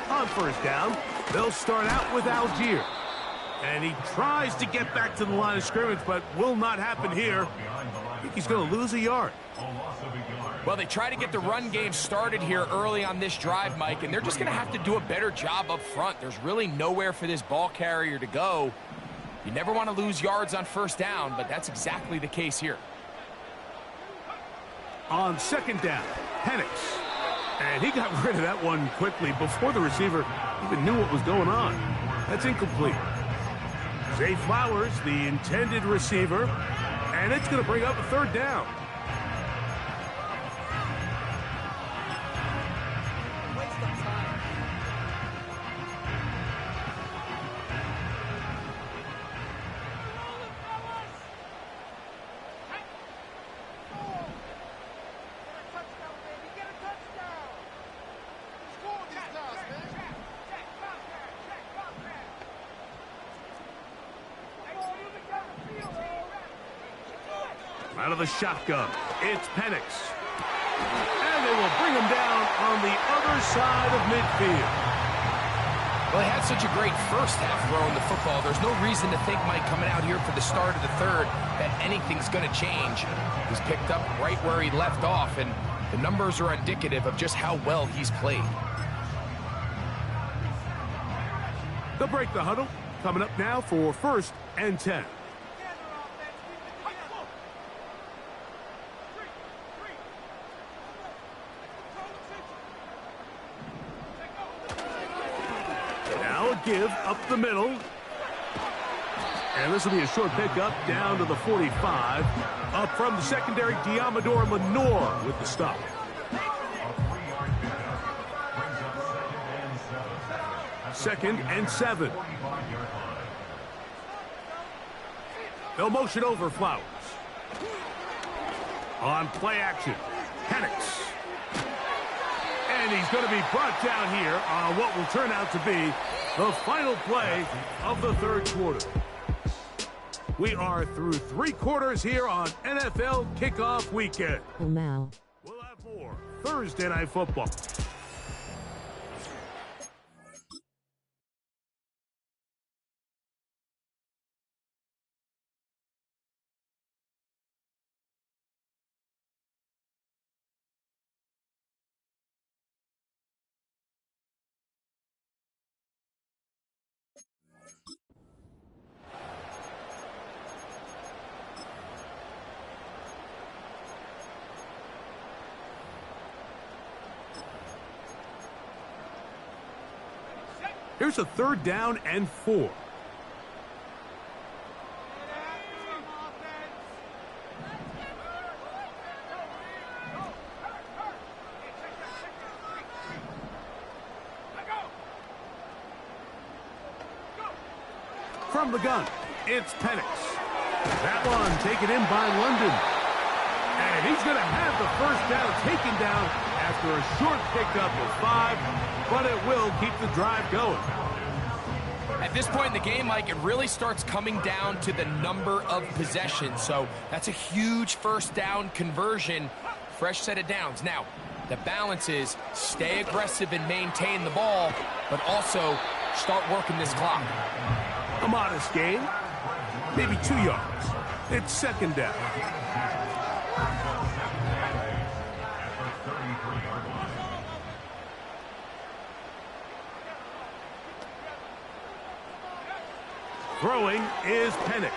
On 1st down, they'll start out with Algier. And he tries to get back to the line of scrimmage, but will not happen here. I think he's going to lose a yard. Well, they try to get the run game started here early on this drive, Mike, and they're just going to have to do a better job up front. There's really nowhere for this ball carrier to go. You never want to lose yards on 1st down, but that's exactly the case here. On 2nd down, Penix. And he got rid of that one quickly before the receiver even knew what was going on. That's incomplete. Zay Flowers, the intended receiver, and it's going to bring up a 3rd down. Out of the shotgun, it's Penix. And they will bring him down on the other side of midfield. Well, he had such a great first half throwing the football. There's no reason to think, Mike, coming out here for the start of the 3rd, that anything's going to change. He's picked up right where he left off, and the numbers are indicative of just how well he's played. They'll break the huddle. Coming up now for 1st and 10. Give up the middle. And this will be a short pickup down to the 45. Up from the secondary, Diamador Lenore with the stop. Second and 7. They'll motion over Flowers. On play action, Penix. And he's going to be brought down here on what will turn out to be the final play of the 3rd quarter. We are through 3 quarters here on NFL Kickoff Weekend. Oh, now. We'll have more Thursday Night Football. Here's a 3rd down and 4. From the gun, it's Penix. That one taken in by London. And he's going to have the 1st down taken down after a short pickup of 5, but it will keep the drive going. At this point in the game, Mike, it really starts coming down to the number of possessions. So that's a huge 1st down conversion, fresh set of downs. Now, the balance is stay aggressive and maintain the ball, but also start working this clock. A modest gain, maybe 2 yards. It's 2nd down. Throwing is Penix.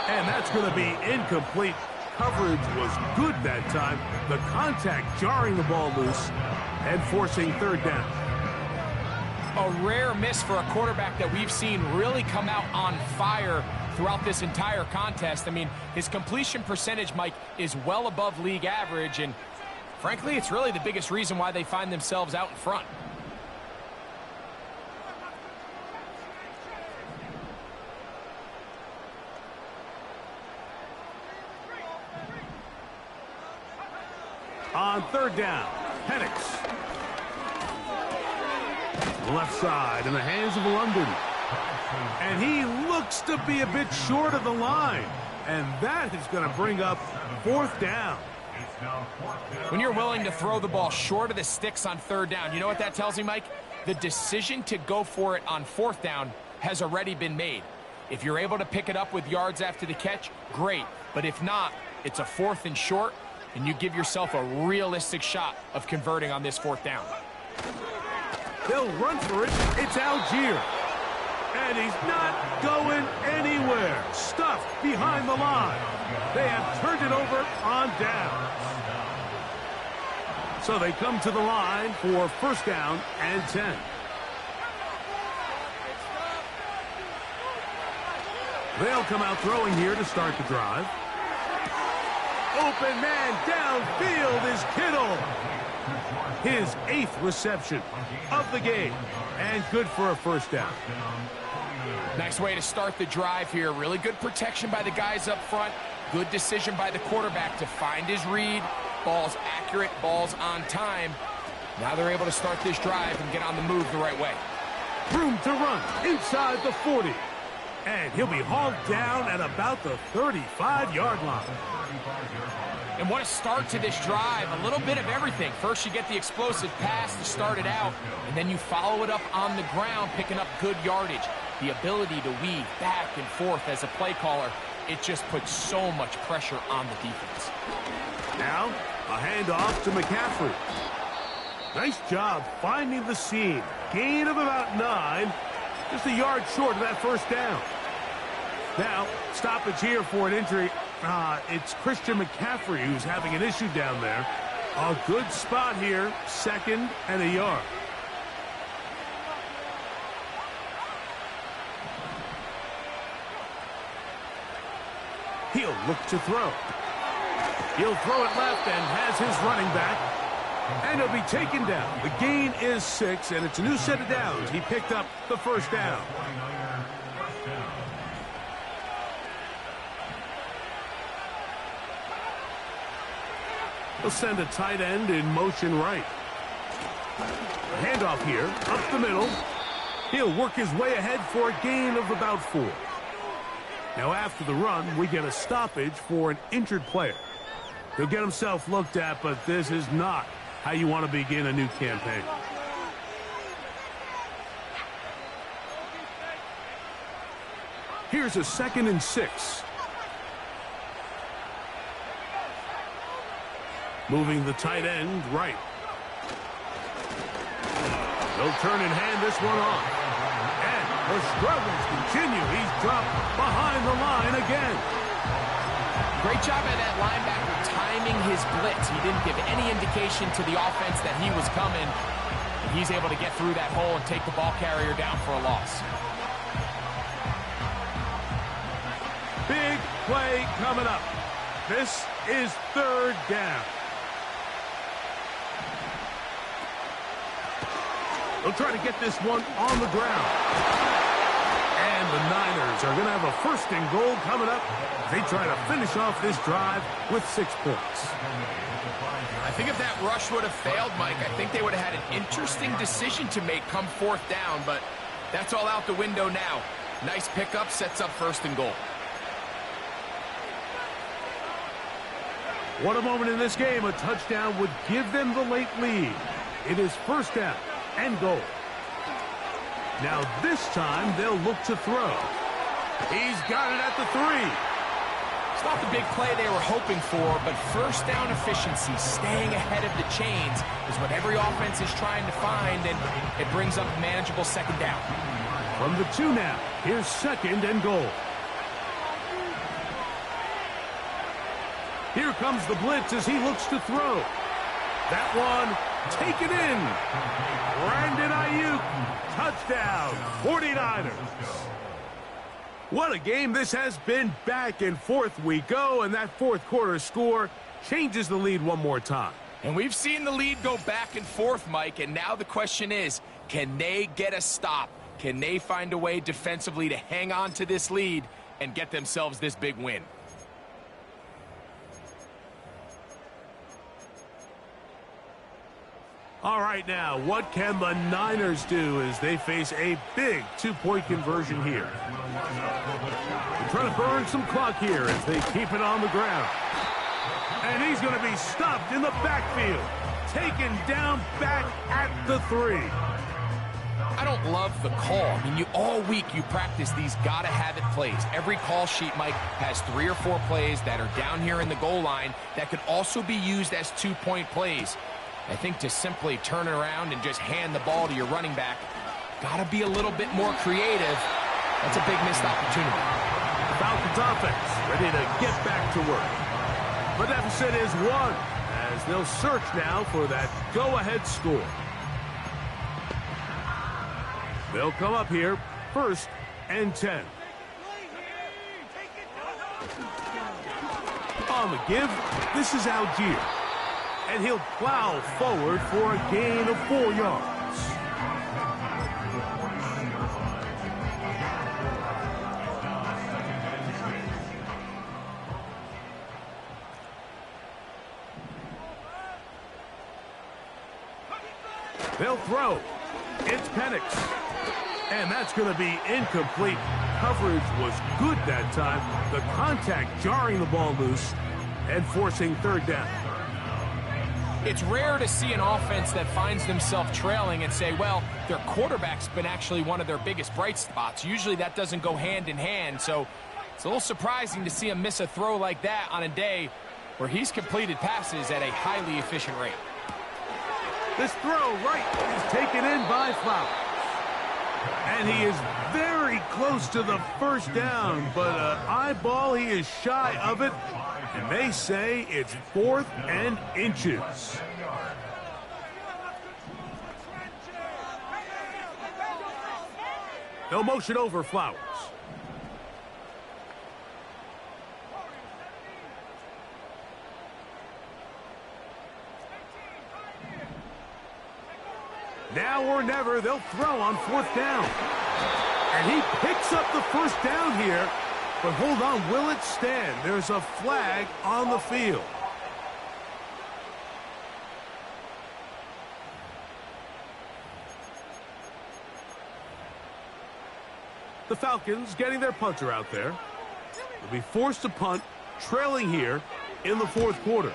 And that's going to be incomplete. Coverage was good that time. The contact jarring the ball loose and forcing 3rd down. A rare miss for a quarterback that we've seen really come out on fire throughout this entire contest. I mean, his completion percentage, Mike, is well above league average, and frankly, it's really the biggest reason why they find themselves out in front. On 3rd down, Penix. Left side in the hands of London. And he looks to be a bit short of the line. And that is going to bring up 4th down. When you're willing to throw the ball short of the sticks on 3rd down, you know what that tells me, Mike? The decision to go for it on 4th down has already been made. If you're able to pick it up with yards after the catch, great. But if not, it's a 4th and short, and you give yourself a realistic shot of converting on this 4th down. They'll run for it. It's Algier. And he's not going anywhere. Stuffed behind the line. They have turned it over on downs. So they come to the line for 1st down and 10. They'll come out throwing here to start the drive. Open man downfield is Kittle. His 8th reception of the game. And good for a 1st down. Nice way to start the drive here. Really good protection by the guys up front. Good decision by the quarterback to find his read. Ball's accurate, ball's on time. Now they're able to start this drive and get on the move the right way. Room to run inside the 40. And he'll be hauled down at about the 35-yard line. And what a start to this drive. A little bit of everything. First you get the explosive pass to start it out, and then you follow it up on the ground, picking up good yardage. The ability to weave back and forth as a play caller, it just puts so much pressure on the defense. Now, a handoff to McCaffrey. Nice job finding the seam. Gain of about 9. Just a yard short of that 1st down. Now, stoppage here for an injury. It's Christian McCaffrey who's having an issue down there. A good spot here, 2nd and a yard. He'll look to throw. He'll throw it left and has his running back. And he'll be taken down. The gain is 6, and it's a new set of downs. He picked up the 1st down. He'll send a tight end in motion right. Handoff here, up the middle. He'll work his way ahead for a gain of about 4. Now after the run, we get a stoppage for an injured player. He'll get himself looked at, but this is not how you want to begin a new campaign. Here's a 2nd and 6. Moving the tight end right. They'll turn and hand this one off. And the struggles continue. He's dropped behind the line again. Great job by that linebacker timing his blitz. He didn't give any indication to the offense that he was coming. He's able to get through that hole and take the ball carrier down for a loss. Big play coming up. This is third down. They'll try to get this one on the ground. And the Niners are going to have a first and goal coming up. They try to finish off this drive with 6 points. I think if that rush would have failed, Mike, I think they would have had an interesting decision to make come fourth down, but that's all out the window now. Nice pickup, sets up first and goal. What a moment in this game. A touchdown would give them the late lead. It is first down and goal. Now this time they'll look to throw. He's got it at the 3. It's not the big play they were hoping for, but first down efficiency, staying ahead of the chains, is what every offense is trying to find, and it brings up a manageable second down. From the 2 now, here's second and goal. Here comes the blitz as he looks to throw. That one taken in. Brandon Ayuk, touchdown, 49ers. What a game this has been. Back and forth we go, and that fourth quarter score changes the lead one more time. And we've seen the lead go back and forth, Mike, and now the question is, can they get a stop? Can they find a way defensively to hang on to this lead and get themselves this big win? All right, now, what can the Niners do as they face a big 2-point conversion here? They're trying to burn some clock here as they keep it on the ground. And he's going to be stopped in the backfield, taken down back at the 3. I don't love the call. I mean, all week you practice these gotta-have-it plays. Every call sheet, Mike, has 3 or 4 plays that are down here in the goal line that could also be used as 2-point plays. I think to simply turn it around and just hand the ball to your running back, gotta be a little bit more creative. That's a big missed opportunity. The Falcons offense ready to get back to work. The deficit is 1 as they'll search now for that go-ahead score. They'll come up here, first and 10. On the give, this is Algier. And he'll plow forward for a gain of 4 yards. They'll throw. It's Penix. And that's going to be incomplete. Coverage was good that time. The contact jarring the ball loose and forcing third down. It's rare to see an offense that finds themselves trailing and say, well, their quarterback's been actually one of their biggest bright spots. Usually that doesn't go hand in hand, so it's a little surprising to see him miss a throw like that on a day where he's completed passes at a highly efficient rate. This throw right is taken in by Flowers. And he is very close to the first down, but eyeball, he is shy of it. And they say it's 4th and inches. They'll motion over Flowers. Now or never, they'll throw on 4th down. And he picks up the first down here. But hold on, will it stand? There's a flag on the field. The Falcons getting their punter out there. They'll be forced to punt, trailing here in the 4th quarter.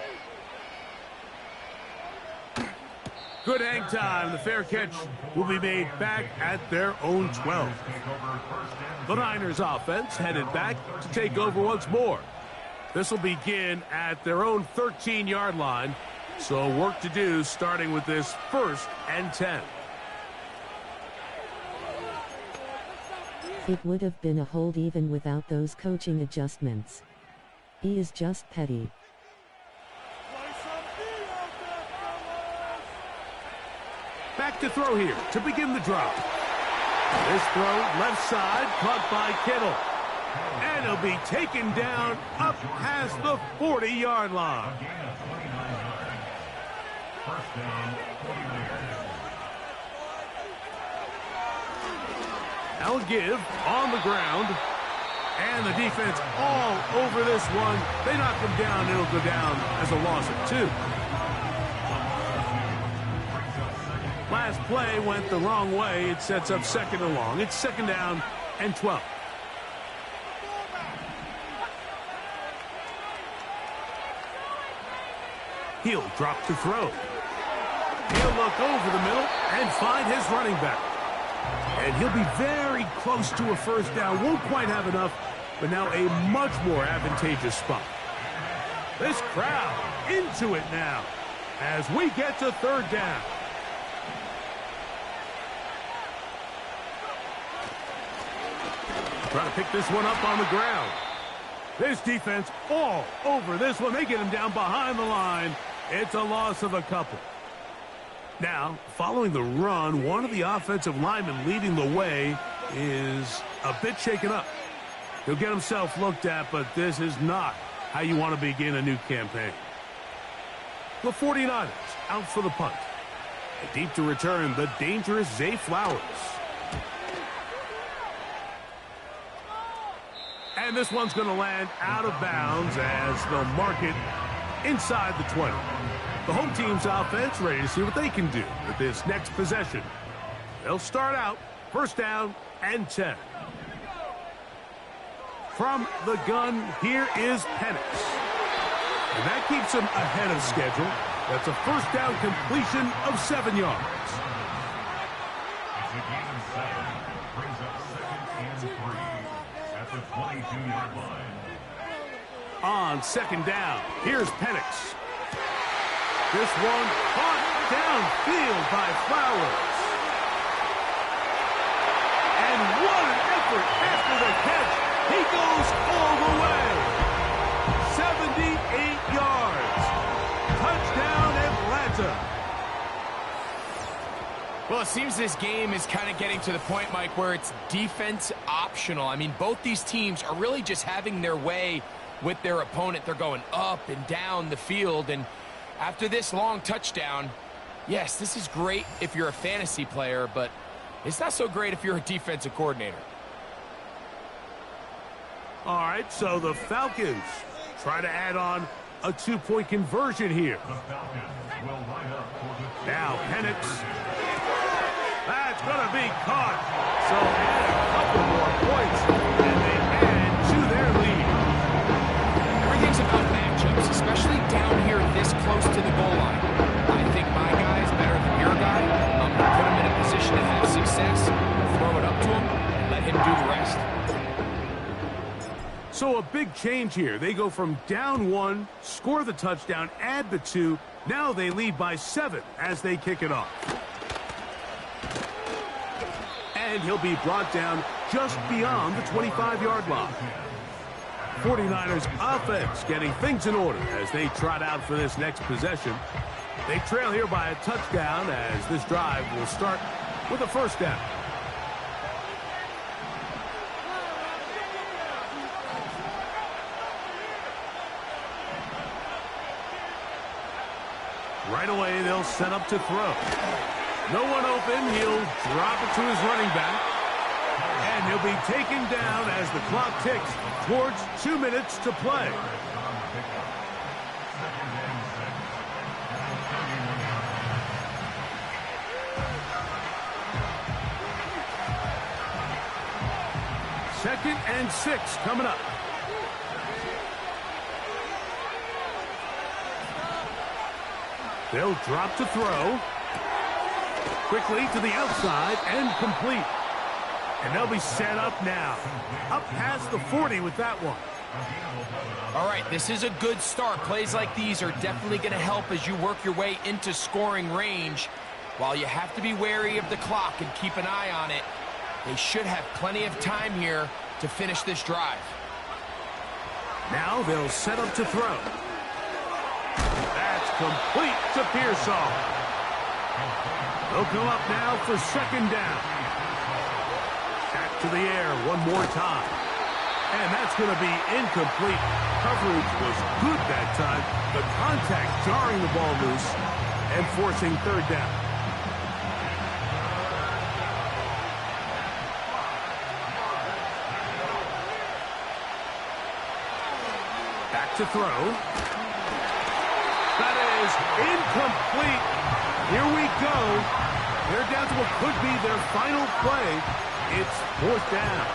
Good hang time. The fair catch will be made back at their own 12. The Niners offense headed back to take over once more. This will begin at their own 13-yard line. So work to do starting with this 1st and 10. It would have been a hold even without those coaching adjustments. He is just petty. back to throw here to begin the drive. This throw, left side, caught by Kittle. And he'll be taken down up past the 40-yard line. Now a give on the ground. And the defense all over this one. They knock him down. It'll go down as a loss of 2. Last play went the wrong way. It sets up 2nd and long. It's 2nd down and 12. He'll drop to throw. He'll look over the middle and find his running back. And he'll be very close to a first down. Won't quite have enough, but now a much more advantageous spot. This crowd into it now as we get to 3rd down. Trying to pick this one up on the ground. This defense all over this one. They get him down behind the line. It's a loss of a couple. Now, following the run, one of the offensive linemen leading the way is a bit shaken up. He'll get himself looked at, but this is not how you want to begin a new campaign. The 49ers out for the punt. And deep to return, the dangerous Zay Flowers. And this one's going to land out of bounds as they'll mark it inside the 20. The home team's offense ready to see what they can do with this next possession. They'll start out 1st down and 10. From the gun, here is Penix. And that keeps him ahead of schedule. That's a 1st down completion of 7 yards. On 2nd down, here's Penix. This one caught downfield by Flowers. And what an effort after the catch. He goes all the way. 78 yards. Touchdown, Atlanta. Well, it seems this game is kind of getting to the point, Mike, where it's defense optional. I mean, both these teams are really just having their way with their opponent. They're going up and down the field, and after this long touchdown, yes, this is great if you're a fantasy player, but it's not so great if you're a defensive coordinator. All right, so the Falcons try to add on a 2-point conversion here. Now Penix. That's going to be caught. So add a couple more points, and they add to their lead. Everything's about matchups, especially down here this close to the goal line. I think my guy is better than your guy. I'm going to put him in a position to have success, throw it up to him, and let him do the rest. So a big change here. They go from down 1, score the touchdown, add the 2. Now they lead by 7 as they kick it off. And he'll be brought down just beyond the 25-yard line. 49ers offense getting things in order as they trot out for this next possession. They trail here by a touchdown as this drive will start with a 1st down. Right away, they'll set up to throw. No one open. He'll drop it to his running back. And he'll be taken down as the clock ticks towards 2 minutes to play. Second and 6 coming up. They'll drop to throw. Quickly to the outside and complete. And they'll be set up now. Up past the 40 with that one. All right, this is a good start. Plays like these are definitely going to help as you work your way into scoring range. While you have to be wary of the clock and keep an eye on it, they should have plenty of time here to finish this drive. Now they'll set up to throw. That's complete to Pearsall. They'll come up now for second down. Back to the air one more time. And that's going to be incomplete. Coverage was good that time. The contact jarring the ball loose and forcing third down. Back to throw. That is incomplete. Here we go. They're down to what could be their final play. It's fourth down.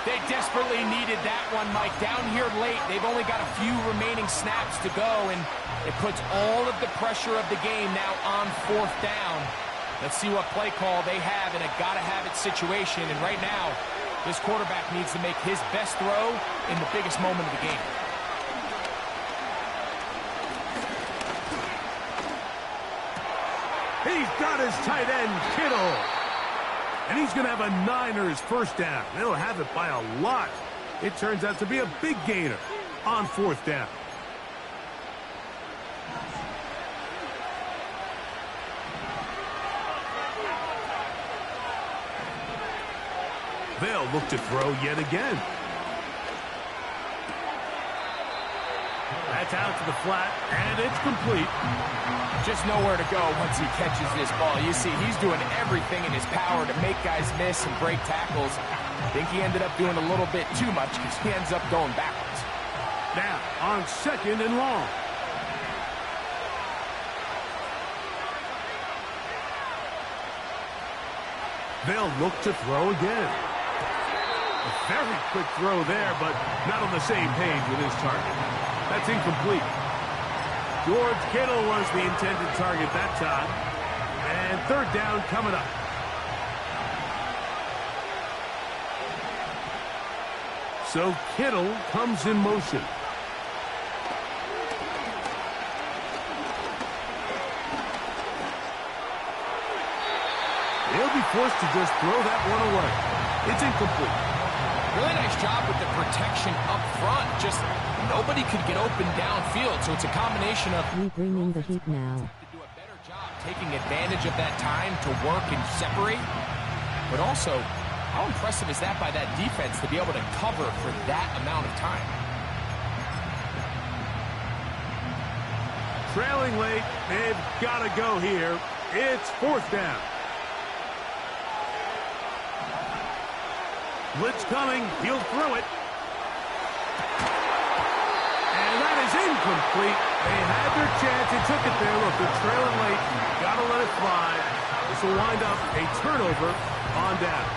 They desperately needed that one, Mike. Down here late, they've only got a few remaining snaps to go, and it puts all of the pressure of the game now on fourth down. Let's see what play call they have in a gotta-have-it situation. And right now, this quarterback needs to make his best throw in the biggest moment of the game. He's got his tight end, Kittle. And he's going to have a Niners first down. They'll have it by a lot. It turns out to be a big gainer on fourth down. They'll look to throw yet again. That's out to the flat, and it's complete. Just nowhere to go once he catches this ball. You see, he's doing everything in his power to make guys miss and break tackles. I think he ended up doing a little bit too much because he ends up going backwards. Now, on second and long. They'll look to throw again. A very quick throw there, but not on the same page with his target. That's incomplete. George Kittle was the intended target that time. And third down coming up. So Kittle comes in motion. He'll be forced to just throw that one away. It's incomplete. Really nice job with the protection up front. Just nobody could get open downfield, so it's a combination of We bringing the heat now. to do a better job taking advantage of that time to work and separate, but also how impressive is that by that defense to be able to cover for that amount of time? Trailing late, they've got to go here. It's fourth down. Blitz coming, he'll throw it. And that is incomplete. They had their chance, they took it there. Look, they're trailing late, got to let it fly. This will wind up a turnover on down.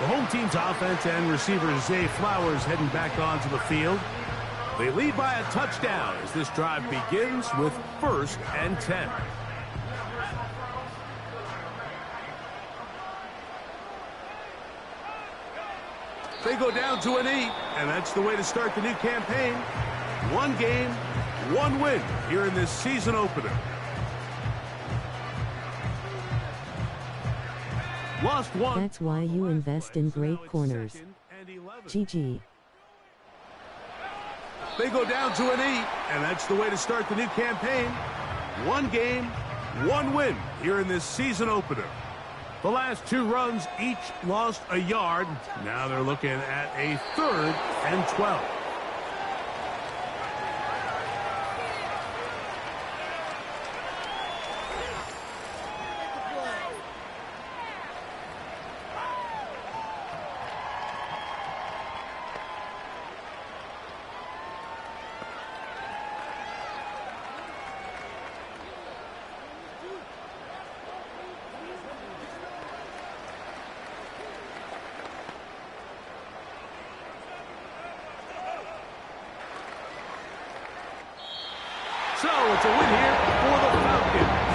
The home team's offense and receiver Zay Flowers heading back onto the field. They lead by a touchdown as this drive begins with 1st and 10. They go down to an 8, and that's the way to start the new campaign. One game, one win here in this season opener. Lost one. That's why you invest in great corners. GG. They go down to an 8, and that's the way to start the new campaign. One game, one win here in this season opener. The last 2 runs each lost a yard. Now they're looking at a 3rd and 12. So it's a win here for the Falcons.